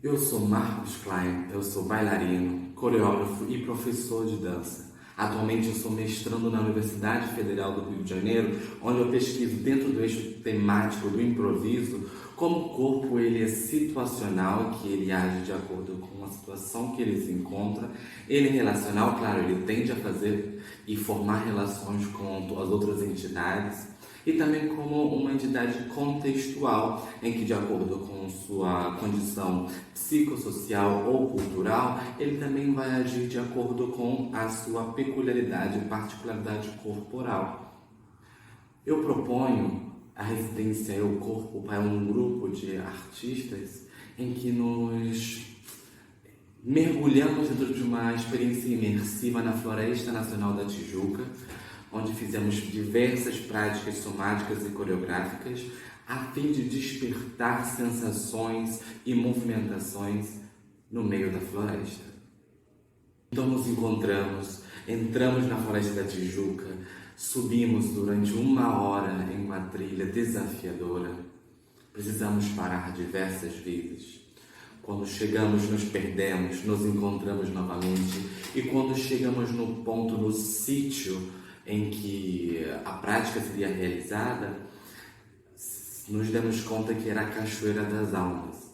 Eu sou Marcos Klein, eu sou bailarino, coreógrafo e professor de dança. Atualmente eu sou mestrando na Universidade Federal do Rio de Janeiro, onde eu pesquiso dentro do eixo temático do improviso como o corpo ele é situacional, que ele age de acordo com a situação que ele se encontra. Ele é relacional, claro, ele tende a fazer e formar relações com as outras entidades e também como uma entidade contextual, em que, de acordo com sua condição psicossocial ou cultural, ele também vai agir de acordo com a sua peculiaridade e particularidade corporal. Eu proponho a residência Eu Corpo para um grupo de artistas em que nos mergulhamos dentro de uma experiência imersiva na Floresta Nacional da Tijuca, onde fizemos diversas práticas somáticas e coreográficas a fim de despertar sensações e movimentações no meio da floresta. Então nos entramos na Floresta da Tijuca, subimos durante 1 hora em uma trilha desafiadora. Precisamos parar diversas vezes. Quando chegamos, nos perdemos, nos encontramos novamente. E quando chegamos no ponto, no sítio em que a prática seria realizada, nos demos conta que era a Cachoeira das Almas.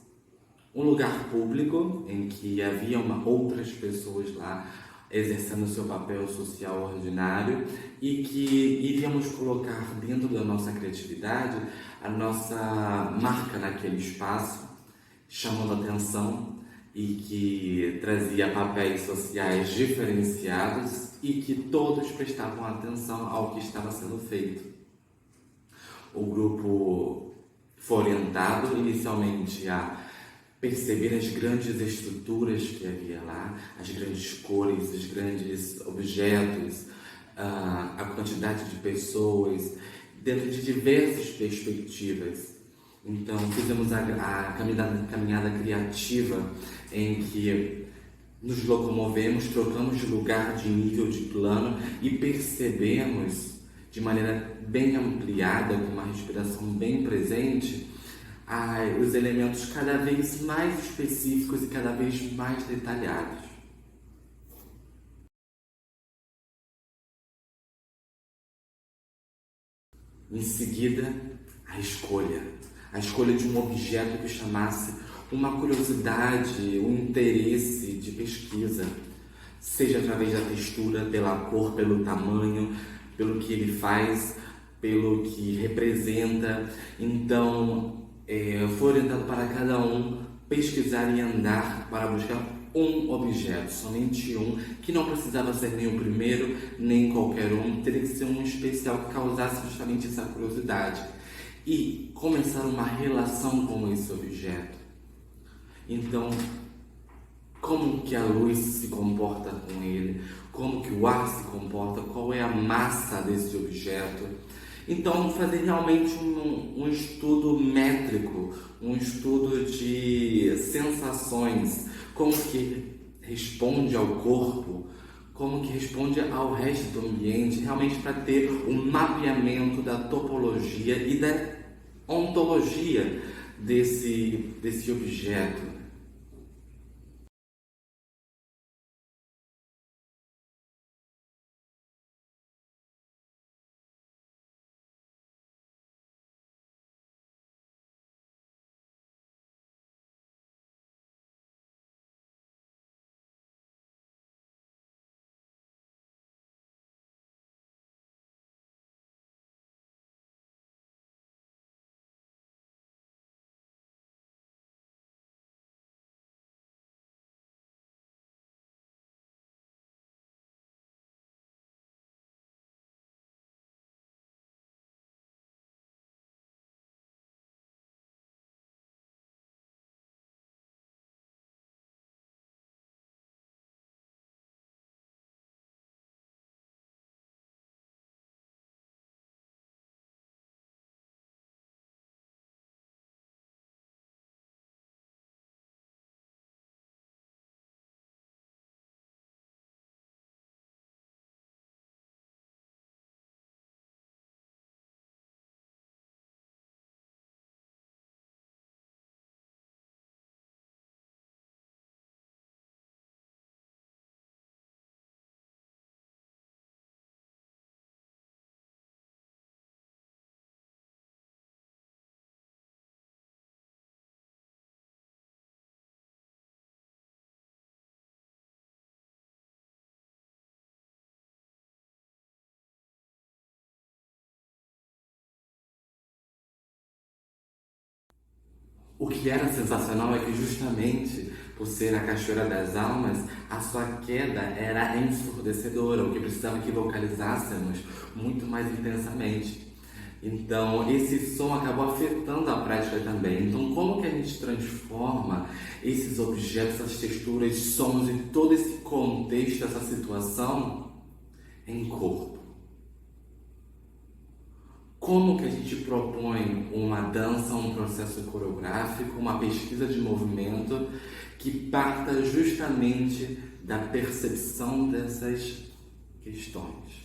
Um lugar público em que havia outras pessoas lá exercendo seu papel social ordinário e que iríamos colocar dentro da nossa criatividade a nossa marca naquele espaço, chamando atenção e que trazia papéis sociais diferenciados e que todos prestavam atenção ao que estava sendo feito. O grupo foi orientado inicialmente a perceber as grandes estruturas que havia lá, as grandes cores, os grandes objetos, a quantidade de pessoas, dentro de diversas perspectivas. Então, fizemos a caminhada criativa em que nos locomovemos, trocamos de lugar, de nível, de plano e percebemos de maneira bem ampliada, com uma respiração bem presente, os elementos cada vez mais específicos e cada vez mais detalhados. Em seguida, a escolha de um objeto que chamasse uma curiosidade, um interesse de pesquisa, seja através da textura, pela cor, pelo tamanho, pelo que ele faz, pelo que representa. Então, foi orientado para cada um pesquisar e andar para buscar um objeto, somente um, que não precisava ser nem o primeiro, nem qualquer um, teria que ser um especial que causasse justamente essa curiosidade e começar uma relação com esse objeto. Então, como que a luz se comporta com ele, como que o ar se comporta, qual é a massa desse objeto. Então, fazer realmente um estudo métrico, um estudo de sensações, como que responde ao corpo, como que responde ao resto do ambiente, realmente para ter um mapeamento da topologia e da ontologia desse objeto. O que era sensacional é que justamente por ser a Cachoeira das Almas, a sua queda era ensurdecedora, o que precisava que vocalizássemos muito mais intensamente. Então, esse som acabou afetando a prática também. Então, como que a gente transforma esses objetos, essas texturas, sons e todo esse contexto, essa situação em corpo? Como que a gente propõe uma dança, um processo coreográfico, uma pesquisa de movimento que parta justamente da percepção dessas questões?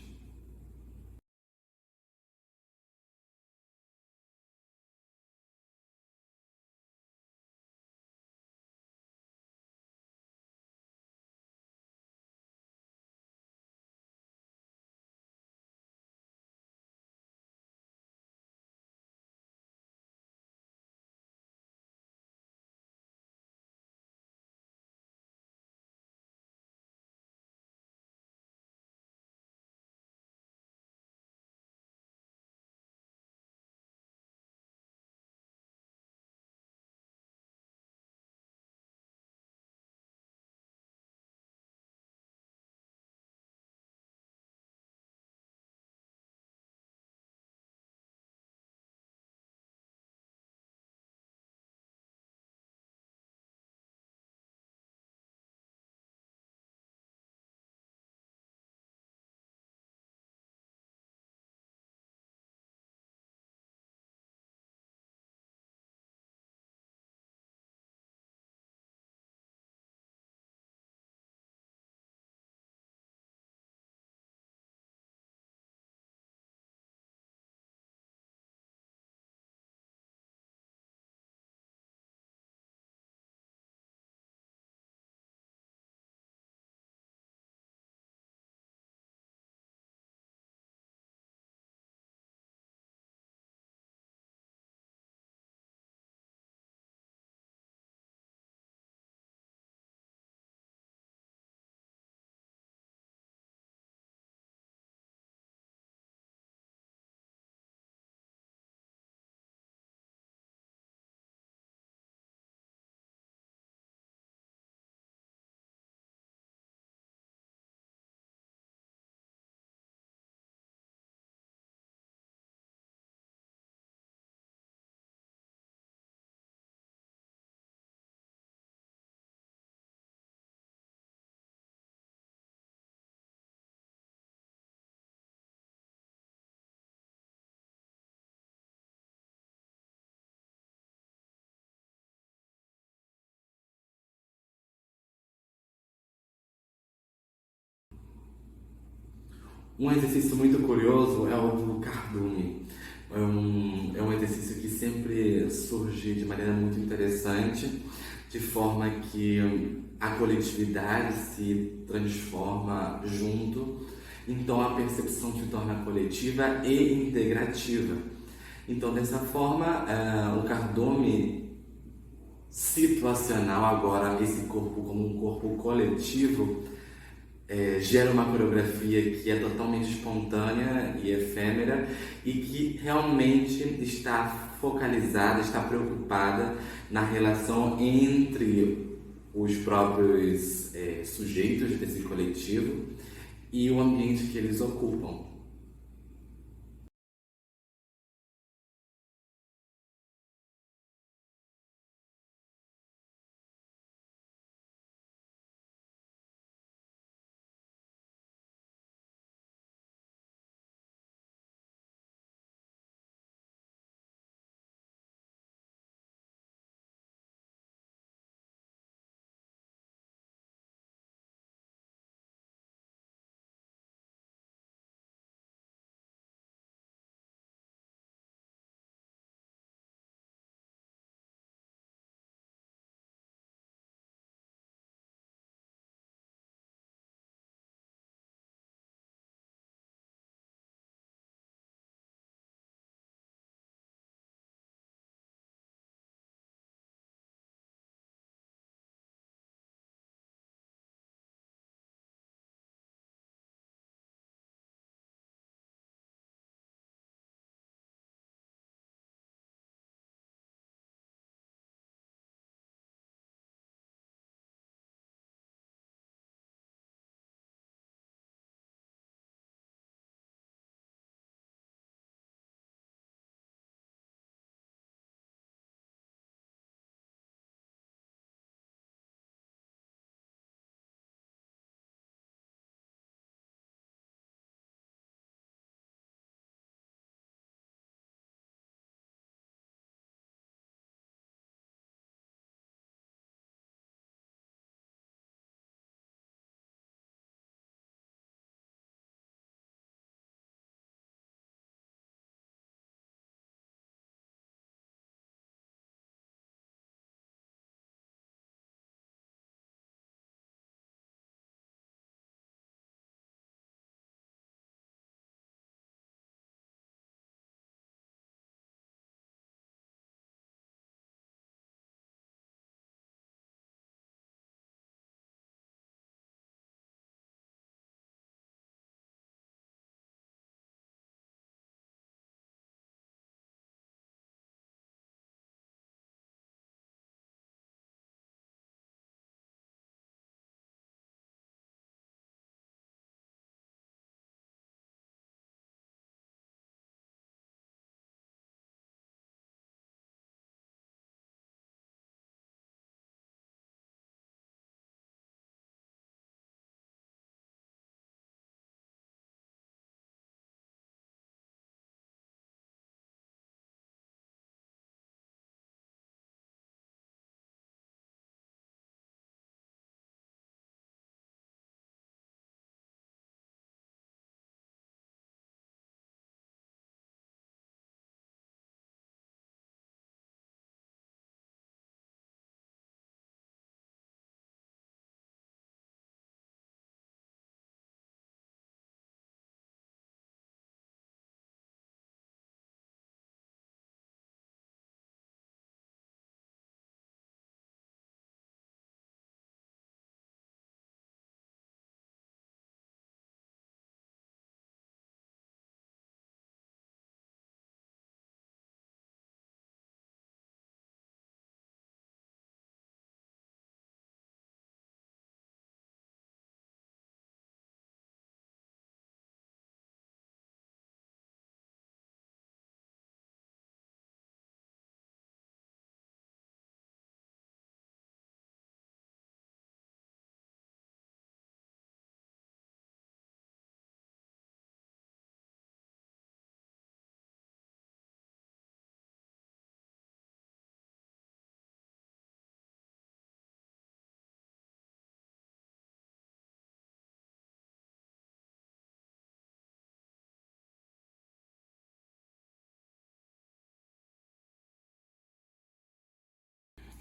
Um exercício muito curioso é o do cardume. É um exercício que sempre surge de maneira muito interessante, de forma que a coletividade se transforma junto, então a percepção se torna coletiva e integrativa. Então, dessa forma, o cardume situacional, agora esse corpo como um corpo coletivo, gera uma coreografia que é totalmente espontânea e efêmera e que realmente está focalizada, está preocupada na relação entre os próprios sujeitos desse coletivo e o ambiente que eles ocupam.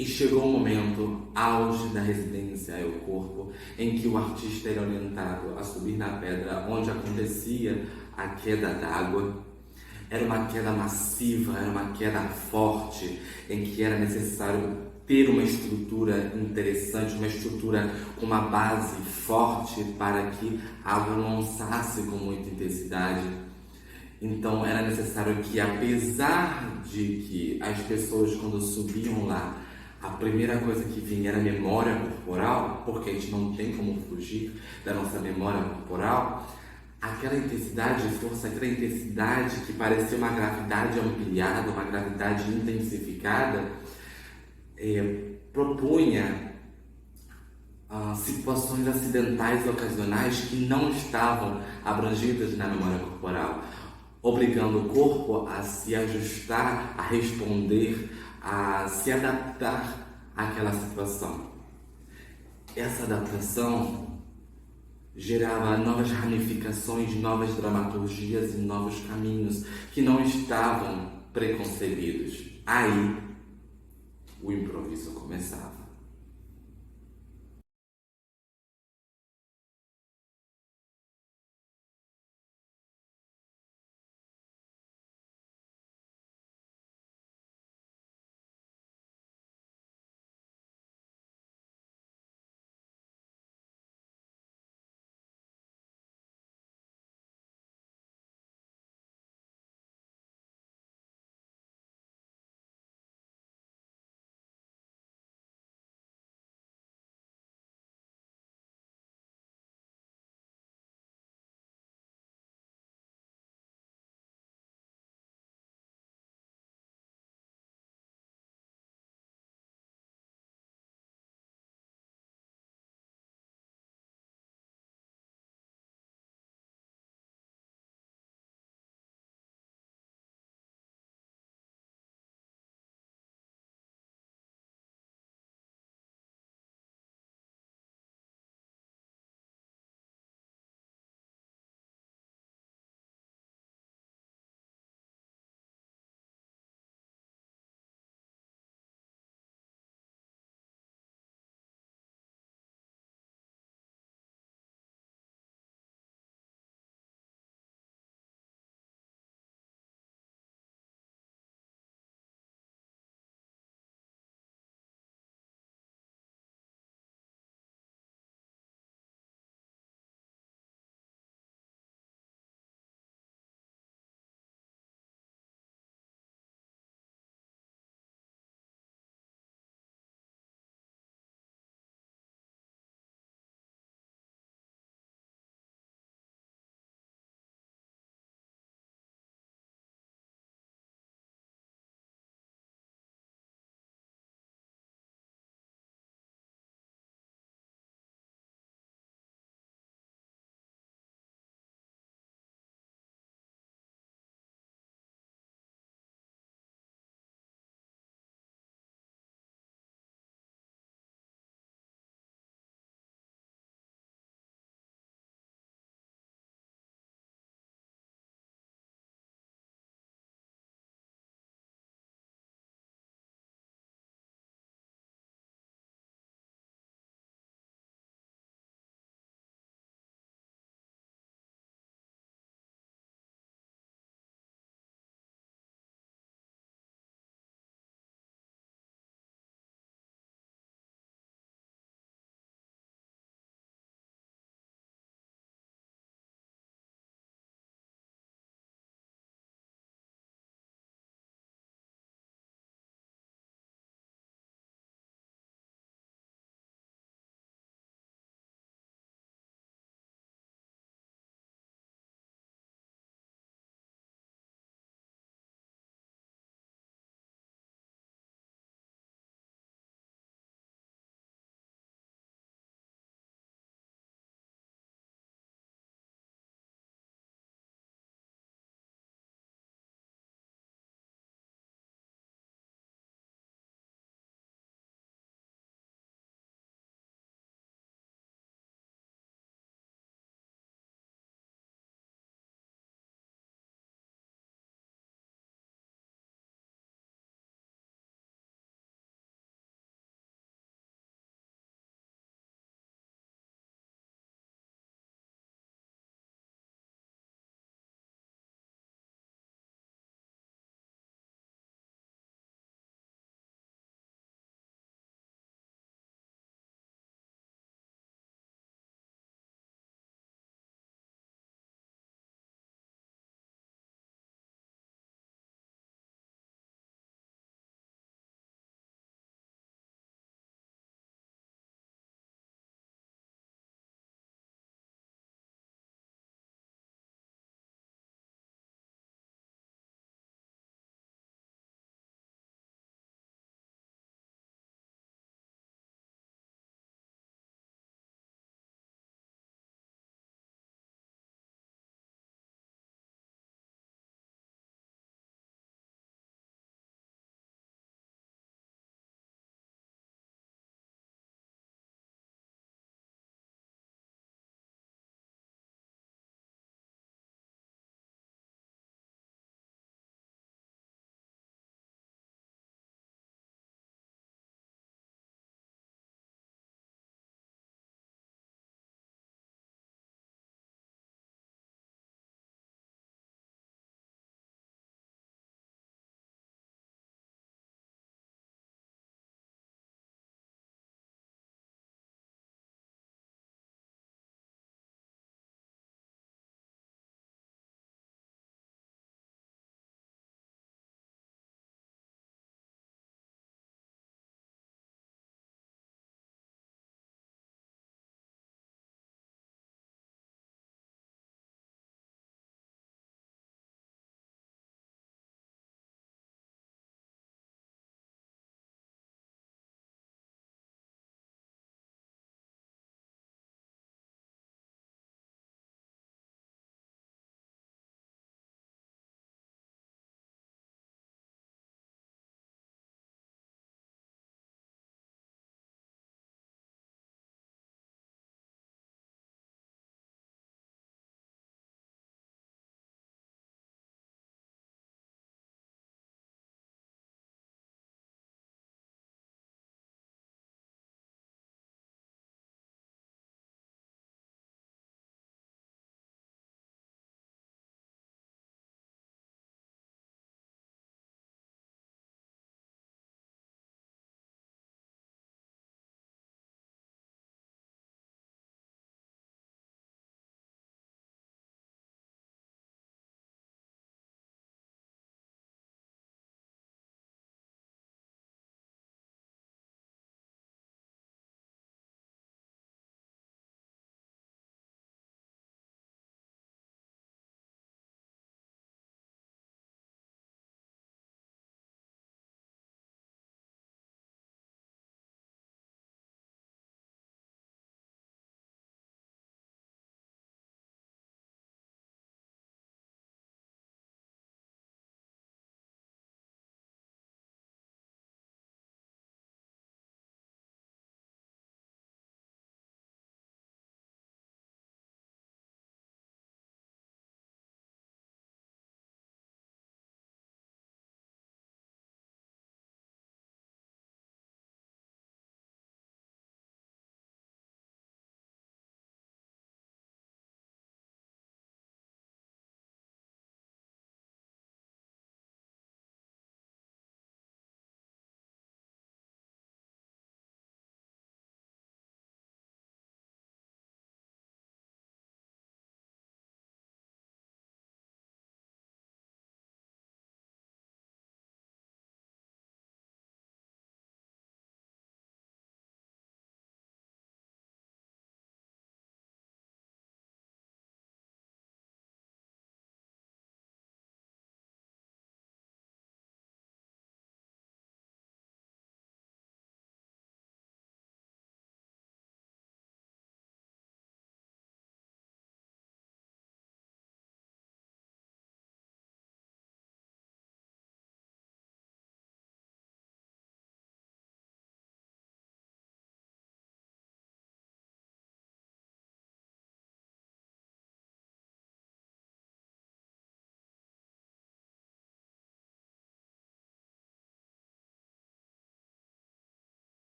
E chegou o momento, auge da residência é o corpo, em que o artista era orientado a subir na pedra onde acontecia a queda d'água. Era uma queda massiva, era uma queda forte, em que era necessário ter uma estrutura interessante, uma estrutura com uma base forte para que a água não lançasse com muita intensidade. Então era necessário que, apesar de que as pessoas quando subiam lá, a primeira coisa que vinha era a memória corporal, porque a gente não tem como fugir da nossa memória corporal, aquela intensidade de força, aquela intensidade que parecia uma gravidade ampliada, uma gravidade intensificada, propunha situações acidentais ocasionais que não estavam abrangidas na memória corporal, obrigando o corpo a se ajustar, a responder, a se adaptar àquela situação. Essa adaptação gerava novas ramificações, novas dramaturgias e novos caminhos que não estavam preconcebidos. Aí o improviso começava.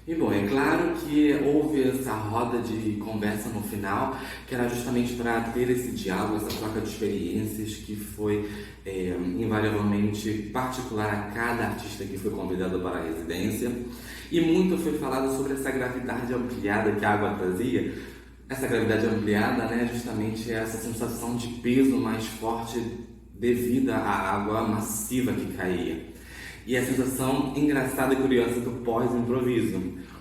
E bom, é claro que houve essa roda de conversa no final, que era justamente para ter esse diálogo, essa troca de experiências, que foi invariavelmente particular a cada artista que foi convidado para a residência. E muito foi falado sobre essa gravidade ampliada que a água trazia. Essa gravidade ampliada, né, justamente essa sensação de peso mais forte devido à água massiva que caía. E a sensação engraçada e curiosa do pós-improviso,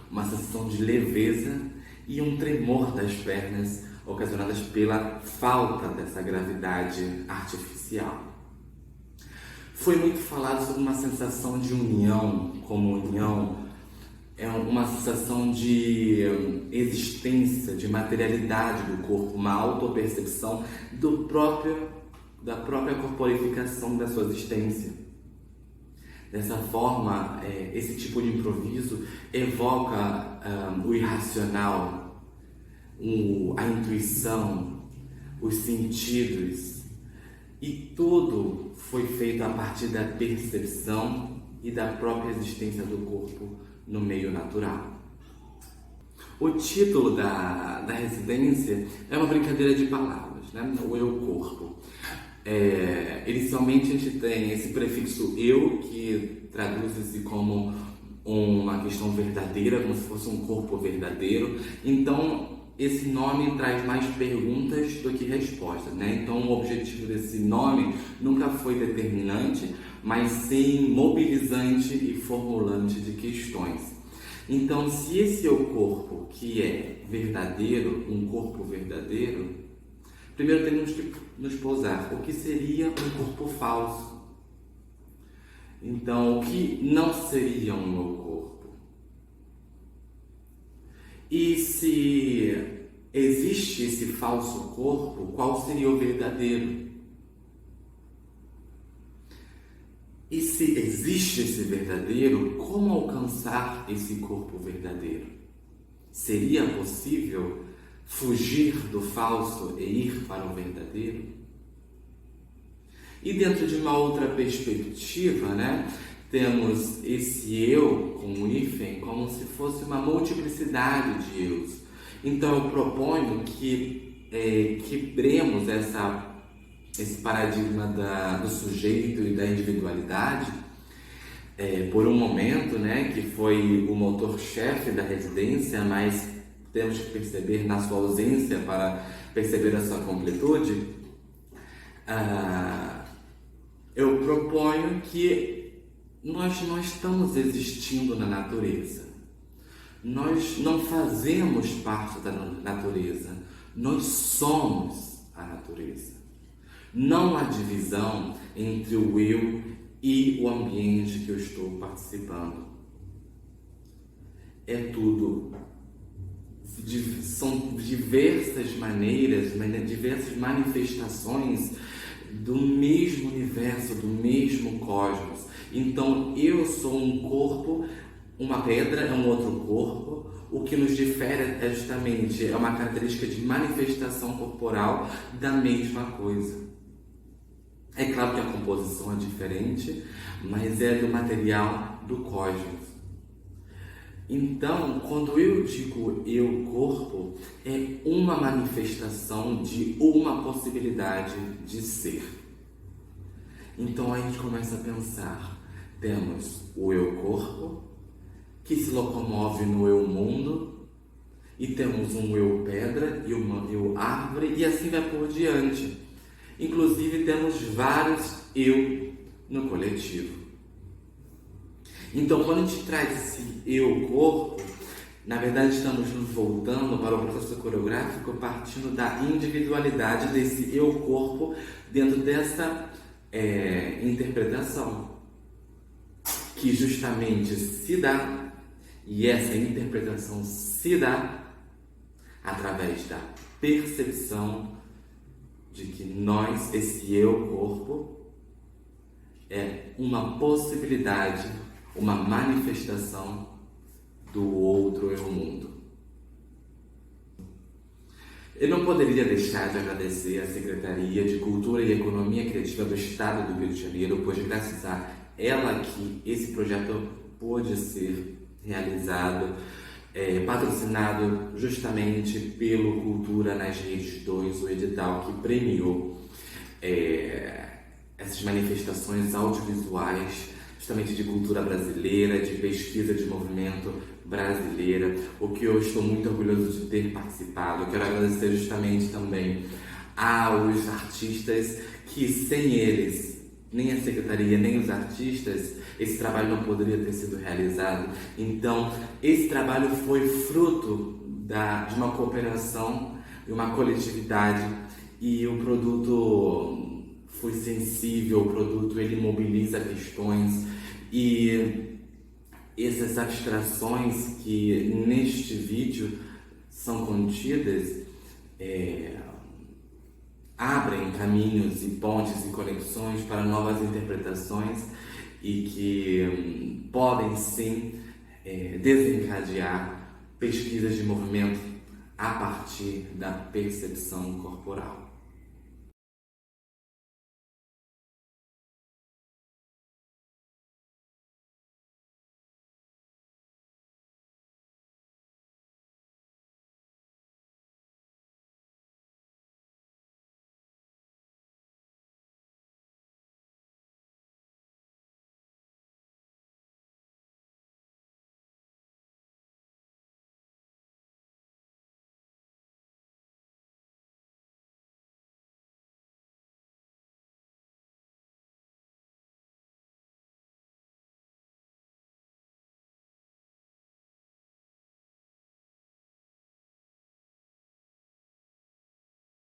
uma sensação de leveza e um tremor das pernas ocasionadas pela falta dessa gravidade artificial. Foi muito falado sobre uma sensação de união, comunhão, uma sensação de existência, de materialidade do corpo, uma autopercepção da própria corporificação da sua existência. Dessa forma, esse tipo de improviso evoca o irracional, a intuição, os sentidos, e tudo foi feito a partir da percepção e da própria existência do corpo no meio natural. O título da residência é uma brincadeira de palavras, né? O eu-corpo. Inicialmente a gente tem esse prefixo eu, que traduz-se como uma questão verdadeira, como se fosse um corpo verdadeiro. Então esse nome traz mais perguntas do que respostas, né? Então o objetivo desse nome nunca foi determinante, mas sim mobilizante e formulante de questões. Então, se esse é o corpo que é verdadeiro, um corpo verdadeiro, primeiro temos que nos pousar. O que seria um corpo falso? Então, o que não seria um meu corpo? E se existe esse falso corpo, qual seria o verdadeiro? E se existe esse verdadeiro, como alcançar esse corpo verdadeiro? Seria possível fugir do falso e ir para o verdadeiro? E dentro de uma outra perspectiva, né, temos esse eu com o hífen como se fosse uma multiplicidade de eus. Então eu proponho que quebremos esse paradigma do sujeito e da individualidade por um momento, né, que foi o motor-chefe da residência, mas temos que perceber na sua ausência para perceber a sua completude. Eu proponho que nós não estamos existindo na natureza. Nós não fazemos parte da natureza. Nós somos a natureza. Não há divisão entre o eu e o ambiente que eu estou participando. É tudo. São diversas maneiras, diversas manifestações do mesmo universo, do mesmo cosmos. Então, eu sou um corpo, uma pedra é um outro corpo. O que nos difere é justamente uma característica de manifestação corporal da mesma coisa. É claro que a composição é diferente, mas é do material do cosmos. Então, quando eu digo eu-corpo, é uma manifestação de uma possibilidade de ser. Então, a gente começa a pensar, temos o eu-corpo, que se locomove no eu-mundo, e temos um eu-pedra e uma eu-árvore, e assim vai por diante. Inclusive, temos vários eu no coletivo. Então, quando a gente traz esse eu-corpo, na verdade estamos nos voltando para o processo coreográfico partindo da individualidade desse eu-corpo dentro dessa interpretação, que justamente se dá, e essa interpretação se dá através da percepção de que nós, esse eu-corpo, é uma possibilidade, uma manifestação do outro eu-mundo. Eu não poderia deixar de agradecer à Secretaria de Cultura e Economia Criativa do Estado do Rio de Janeiro, pois graças a ela que esse projeto pôde ser realizado, patrocinado justamente pelo Cultura nas Redes 2, o edital que premiou essas manifestações audiovisuais, justamente de cultura brasileira, de pesquisa de movimento brasileira, o que eu estou muito orgulhoso de ter participado. Eu quero agradecer justamente também aos artistas que, sem eles, nem a secretaria, nem os artistas, esse trabalho não poderia ter sido realizado. Então, esse trabalho foi fruto de uma cooperação, de uma coletividade, e o produto foi sensível, o produto ele mobiliza questões, e essas abstrações que neste vídeo são contidas abrem caminhos e pontes e conexões para novas interpretações e que podem sim desencadear pesquisas de movimento a partir da percepção corporal.